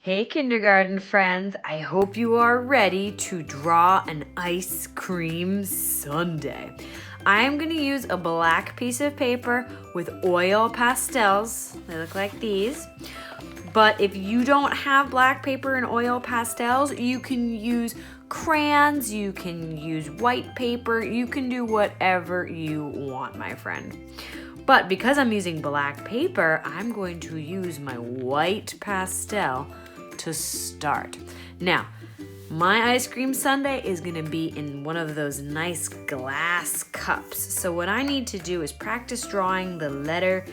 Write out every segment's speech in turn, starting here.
Hey kindergarten friends, I hope you are ready to draw an ice cream sundae. I'm going to use a black piece of paper with oil pastels. They look like these. But if you don't have black paper and oil pastels, you can use crayons, you can use white paper, you can do whatever you want, my friend. But because I'm using black paper, I'm going to use my white pastel to start. Now, my ice cream sundae is going to be in one of those nice glass cups. So what I need to do is practice drawing the letter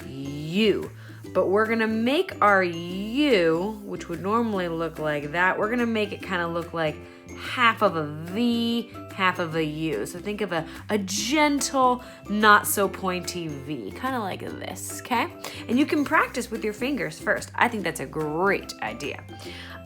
U. But we're going to make our U, which would normally look like that, we're going to make it kind of look like half of a V, half of a U. So think of a gentle, not so pointy V, kind of like this, okay? And you can practice with your fingers first. I think that's a great idea.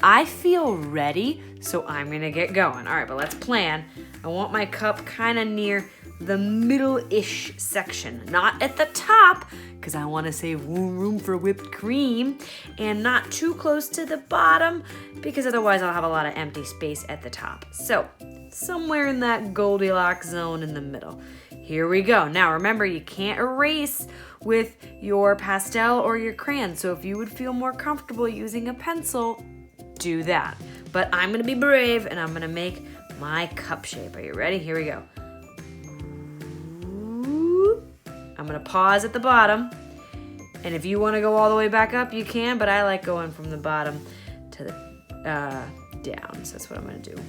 I feel ready, so I'm gonna get going. All right, but let's plan. I want my cup kind of near the middle-ish section, not at the top, because I want to save room for whipped cream, and not too close to the bottom, because otherwise I'll have a lot of empty space at the top. So, somewhere in that Goldilocks zone in the middle. Here we go. Now remember, you can't erase with your pastel or your crayon, so if you would feel more comfortable using a pencil, do that. But I'm going to be brave, and I'm going to make my cup shape. Are you ready? Here we go. I'm going to pause at the bottom, and if you want to go all the way back up, you can, but I like going from the bottom to the down, so that's what I'm going to do.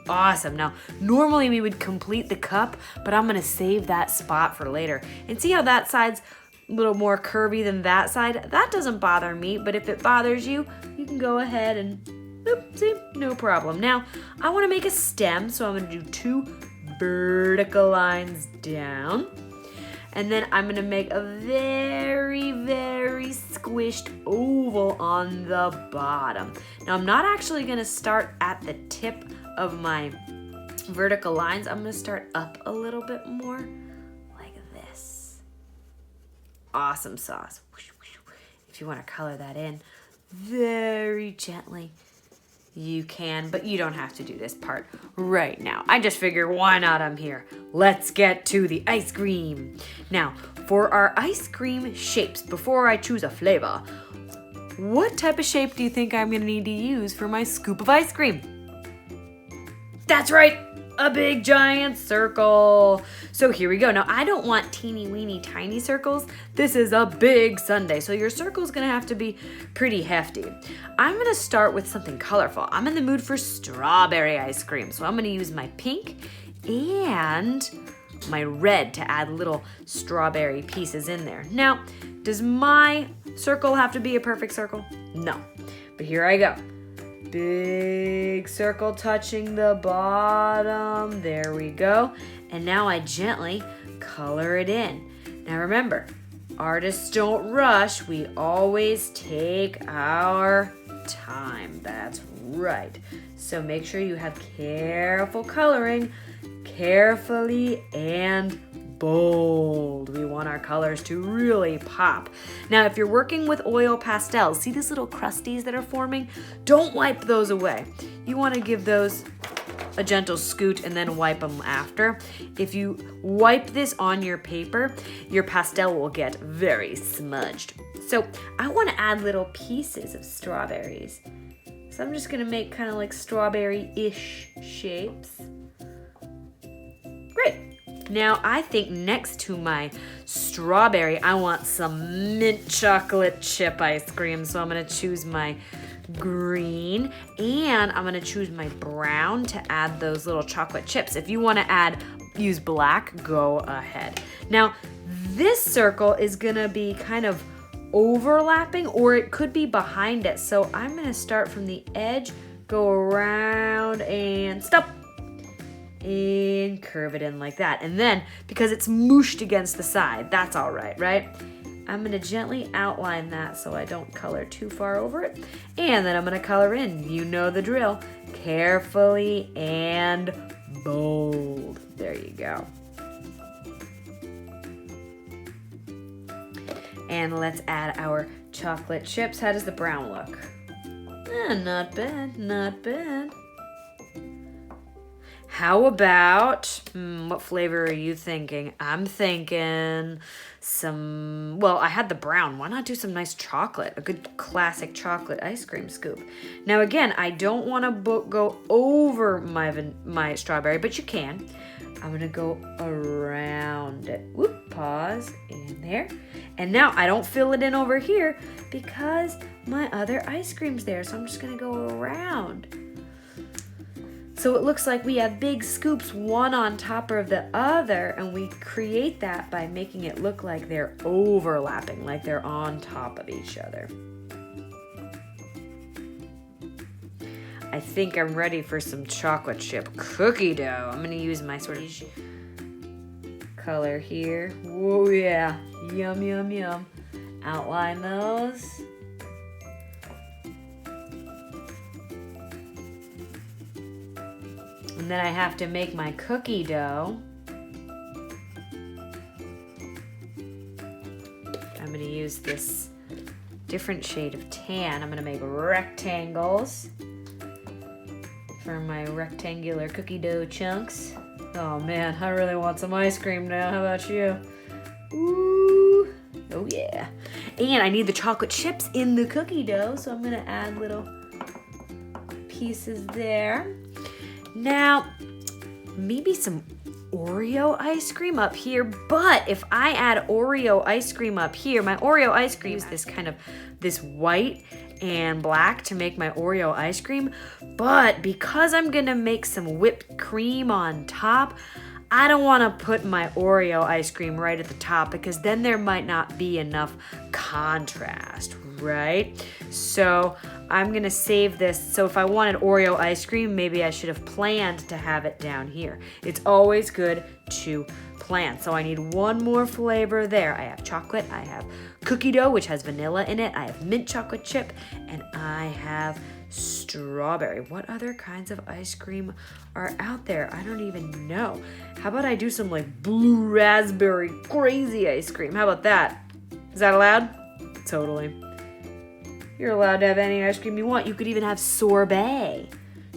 Awesome. Now, normally we would complete the cup, but I'm going to save that spot for later. And see how that side's a little more curvy than that side? That doesn't bother me, but if it bothers you, you can go ahead and, see, no problem. Now, I want to make a stem, so I'm going to do 2 vertical lines down. And then I'm going to make a very, very squished oval on the bottom. Now, I'm not actually going to start at the tip of my vertical lines. I'm going to start up a little bit more like this. Awesome sauce. If you want to color that in very gently, you can, but you don't have to do this part right now. I just figure, why not? I'm here. Let's get to the ice cream. Now, for our ice cream shapes, before I choose a flavor, what type of shape do you think I'm gonna need to use for my scoop of ice cream? That's right, a big giant circle. So here we go. Now, I don't want teeny weeny tiny circles. This is a big sundae, so your circle's gonna have to be pretty hefty. I'm gonna start with something colorful. I'm in the mood for strawberry ice cream, so I'm gonna use my pink and my red to add little strawberry pieces in there. Now, does my circle have to be a perfect circle? No, but here I go. Big circle touching the bottom. There we go. And now I gently color it in. Now remember, artists don't rush. We always take our time. That's right. So make sure you have careful coloring, carefully and bold. We want our colors to really pop. Now, if you're working with oil pastels, see these little crusties that are forming? Don't wipe those away. You want to give those a gentle scoot and then wipe them after. If you wipe this on your paper, your pastel will get very smudged. So I want to add little pieces of strawberries. So I'm just going to make kind of like strawberry-ish shapes. Great. Now, I think next to my strawberry, I want some mint chocolate chip ice cream. So I'm going to choose my green and I'm going to choose my brown to add those little chocolate chips. If you want to use black, go ahead. Now, this circle is going to be kind of overlapping, or it could be behind it. So I'm going to start from the edge, go around and stop. And curve it in like that. And then, because it's mooshed against the side, that's all right, right? I'm gonna gently outline that so I don't color too far over it. And then I'm gonna color in, you know the drill, carefully and bold. There you go. And let's add our chocolate chips. How does the brown look? Not bad, not bad. How about, what flavor are you thinking? I'm thinking some, well, I had the brown. Why not do some nice chocolate? A good classic chocolate ice cream scoop. Now again, I don't want to go over my strawberry, but you can. I'm gonna go around it. Whoop, pause, and there. And now I don't fill it in over here because my other ice cream's there. So I'm just gonna go around. So it looks like we have big scoops, one on top of the other, and we create that by making it look like they're overlapping, like they're on top of each other. I think I'm ready for some chocolate chip cookie dough. I'm gonna use my sort of color here. Whoa, yeah, yum, yum, yum. Outline those. And then I have to make my cookie dough. I'm gonna use this different shade of tan. I'm gonna make rectangles for my rectangular cookie dough chunks. Oh man, I really want some ice cream now. How about you? Ooh, oh yeah. And I need the chocolate chips in the cookie dough, so I'm gonna add little pieces there. Now, maybe some Oreo ice cream up here, but if I add Oreo ice cream up here, my Oreo ice cream is this white and black to make my Oreo ice cream, but because I'm gonna make some whipped cream on top, I don't wanna put my Oreo ice cream right at the top because then there might not be enough contrast, right? So I'm gonna save this. So if I wanted Oreo ice cream, maybe I should have planned to have it down here. It's always good to plan. So I need one more flavor there. I have chocolate, I have cookie dough, which has vanilla in it, I have mint chocolate chip, and I have strawberry. What other kinds of ice cream are out there? I don't even know. How about I do some like blue raspberry crazy ice cream? How about that? Is that allowed? Totally. You're allowed to have any ice cream you want. You could even have sorbet,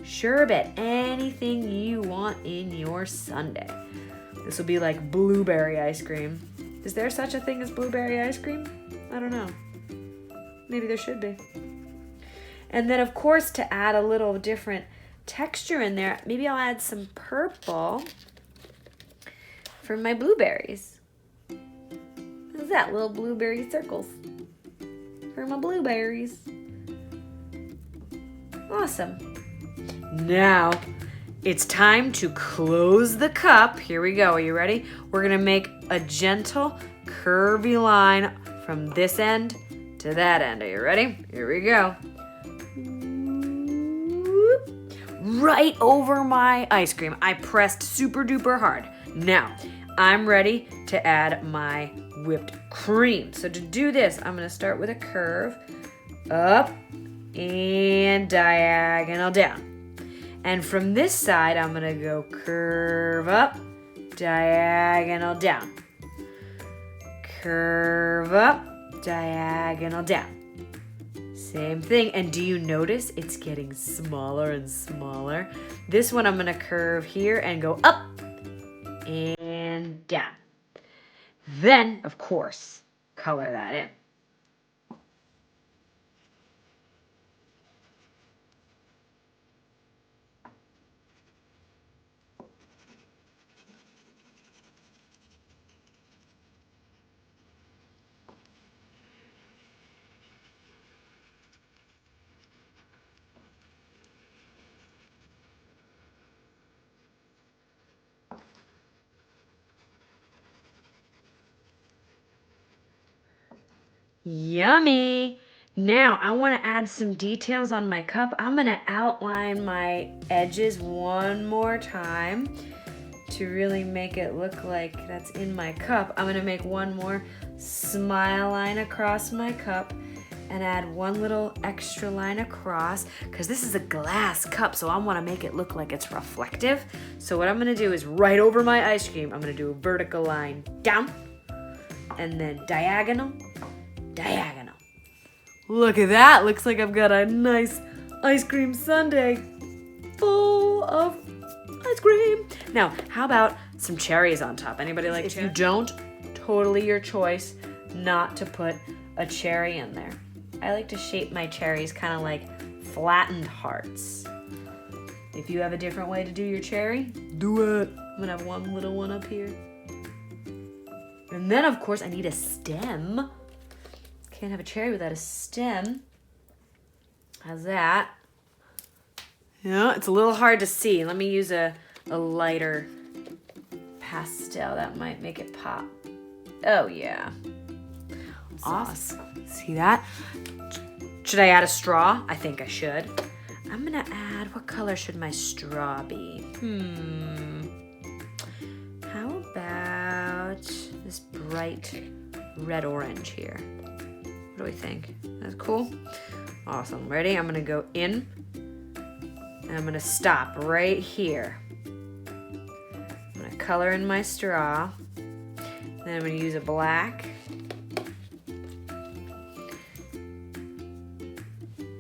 sherbet, anything you want in your sundae. This will be like blueberry ice cream. Is there such a thing as blueberry ice cream? I don't know. Maybe there should be. And then of course, to add a little different texture in there, maybe I'll add some purple for my blueberries. What's that? Little blueberry circles for my blueberries. Awesome. Now it's time to close the cup. Here we go. Are you ready? We're gonna make a gentle curvy line from this end to that end. Are you ready? Here we go. Right over my ice cream. I pressed super duper hard. Now, I'm ready to add my whipped cream. So to do this, I'm gonna start with a curve up and diagonal down. And from this side, I'm gonna go curve up, diagonal down. Curve up, diagonal down. Same thing, and do you notice it's getting smaller and smaller? This one I'm gonna curve here and go up and down. Then, of course, color that in. Yummy! Now I want to add some details on my cup. I'm going to outline my edges one more time to really make it look like that's in my cup. I'm going to make one more smile line across my cup and add one little extra line across because this is a glass cup, so I want to make it look like it's reflective. So what I'm going to do is right over my ice cream, I'm going to do a vertical line down and then diagonal diagonal. Look at that. Looks like I've got a nice ice cream sundae full of ice cream. Now, how about some cherries on top? Anybody like cherries? If you don't, totally your choice not to put a cherry in there. I like to shape my cherries kind of like flattened hearts. If you have a different way to do your cherry, do it. I'm gonna have one little one up here. And then, of course, I need a stem. Can't have a cherry without a stem. How's that? Yeah, it's a little hard to see. Let me use a lighter pastel. That might make it pop. Oh, yeah. Awesome. See that? Should I add a straw? I think I should. I'm gonna add, what color should my straw be? How about this bright red-orange here? What do we think? That's cool? Awesome. Ready? I'm gonna go in, and I'm gonna stop right here. I'm gonna color in my straw, then I'm gonna use a black.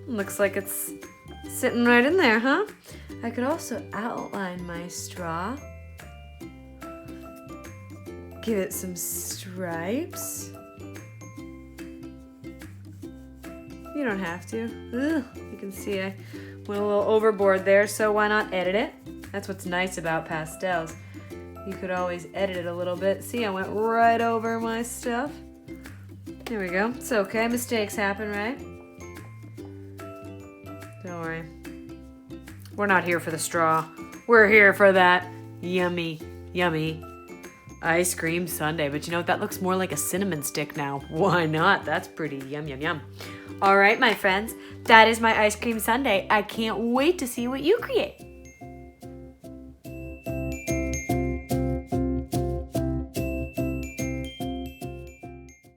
Looks like it's sitting right in there, huh? I could also outline my straw. Give it some stripes. You don't have to. Ugh, you can see I went a little overboard there, so why not edit it? That's what's nice about pastels. You could always edit it a little bit. See, I went right over my stuff. There we go. It's okay. Mistakes happen, right? Don't worry. We're not here for the straw. We're here for that yummy, yummy ice cream sundae. But you know what? That looks more like a cinnamon stick now. Why not? That's pretty yum, yum, yum. All right, my friends. That is my ice cream sundae. I can't wait to see what you create.